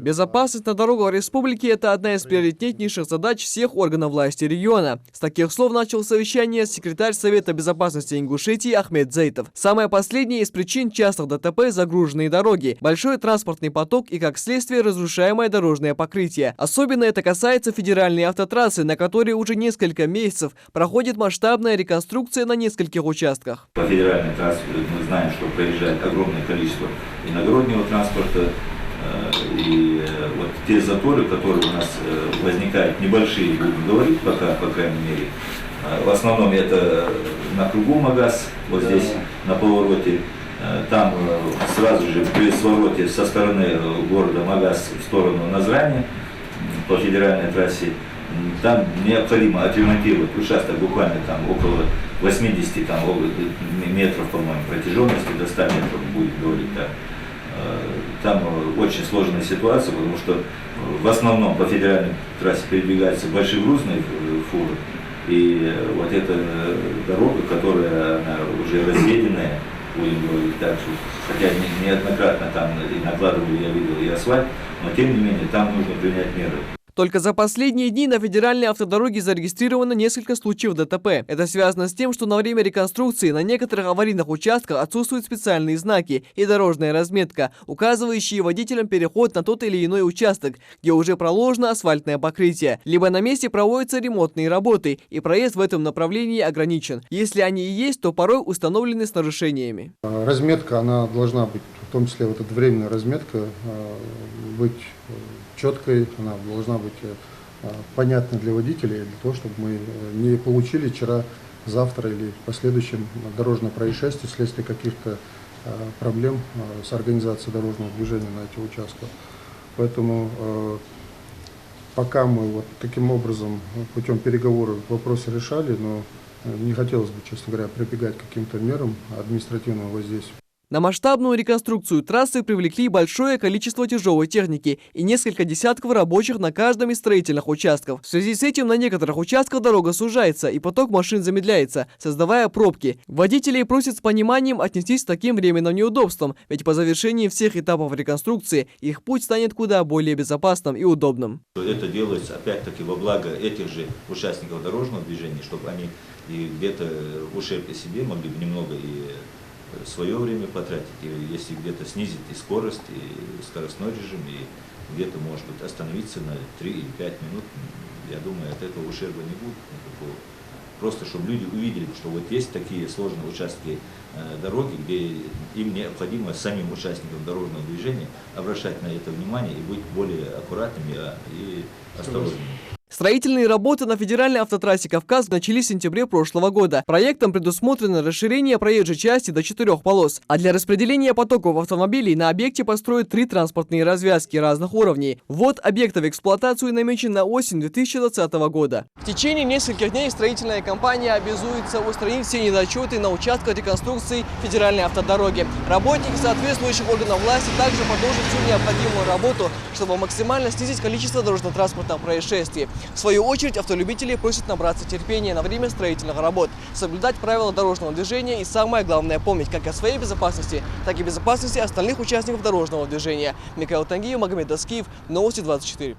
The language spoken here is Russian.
Безопасность на дорогах республики – это одна из приоритетнейших задач всех органов власти региона. С таких слов начал совещание секретарь Совета безопасности Ингушетии Ахмед Зейтов. Самая последняя из причин частых ДТП – загруженные дороги, большой транспортный поток и, как следствие, разрушаемое дорожное покрытие. Особенно это касается федеральной автотрассы, на которой уже несколько месяцев проходит масштабная реконструкция на нескольких участках. По федеральной трассе мы знаем, что проезжает огромное количество иногороднего транспорта. И вот те заторы, которые у нас возникают, небольшие, будем говорить пока, по крайней мере. В основном это на кругу Магаз, вот здесь на повороте. Там сразу же при свороте со стороны города Магаз в сторону Назрани по федеральной трассе. Там необходимо отремонтировать участок буквально там около 80 метров, по-моему, протяженности, до 100 метров будет говорить так. Там очень сложная ситуация, потому что в основном по федеральной трассе передвигаются большегрузные фуры. И вот эта дорога, которая она уже разъеденная, будем говорить так, что, хотя неоднократно там и накладывали, я видел, и асфальт, но тем не менее там нужно принять меры. Только за последние дни на федеральной автодороге зарегистрировано несколько случаев ДТП. Это связано с тем, что на время реконструкции на некоторых аварийных участках отсутствуют специальные знаки и дорожная разметка, указывающие водителям переход на тот или иной участок, где уже проложено асфальтное покрытие. Либо на месте проводятся ремонтные работы, и проезд в этом направлении ограничен. Если они и есть, то порой установлены с нарушениями. Разметка, она должна быть, в том числе вот эта временная разметка, быть четкой, она должна быть понятной для водителей, для того, чтобы мы не получили вчера, завтра или в последующем дорожное происшествие вследствие каких-то проблем с организацией дорожного движения на этих участках. Поэтому пока мы вот таким образом путем переговоров вопросы решали, но не хотелось бы, честно говоря, прибегать к каким-то мерам административного воздействия. На масштабную реконструкцию трассы привлекли большое количество тяжелой техники и несколько десятков рабочих на каждом из строительных участков. В связи с этим на некоторых участках дорога сужается и поток машин замедляется, создавая пробки. Водителей просят с пониманием отнестись к таким временным неудобствам, ведь по завершении всех этапов реконструкции их путь станет куда более безопасным и удобным. Это делается опять-таки во благо этих же участников дорожного движения, чтобы они и где-то ущерб себе могли бы немного и свое время потратить, и если где-то снизить и скорость, и скоростной режим, и где-то, может быть, остановиться на 3 или 5 минут, я думаю, от этого ущерба не будет никакого. Просто, чтобы люди увидели, что вот есть такие сложные участки дороги, где им необходимо самим участникам дорожного движения обращать на это внимание и быть более аккуратными и осторожными. Строительные работы на федеральной автотрассе «Кавказ» начались в сентябре прошлого года. Проектом предусмотрено расширение проезжей части до 4 полос. А для распределения потоков автомобилей на объекте построят 3 транспортные развязки разных уровней. Ввод объекта в эксплуатацию намечен на осень 2020 года. В течение нескольких дней строительная компания обязуется устранить все недочеты на участках реконструкции федеральной автодороги. Работники соответствующих органов власти также продолжат всю необходимую работу, чтобы максимально снизить количество дорожно-транспортных происшествий. В свою очередь, автолюбители просят набраться терпения на время строительных работ, соблюдать правила дорожного движения и, самое главное, помнить как о своей безопасности, так и безопасности остальных участников дорожного движения. Михаил Тангиев, Магомед Даскиев, Новости 24.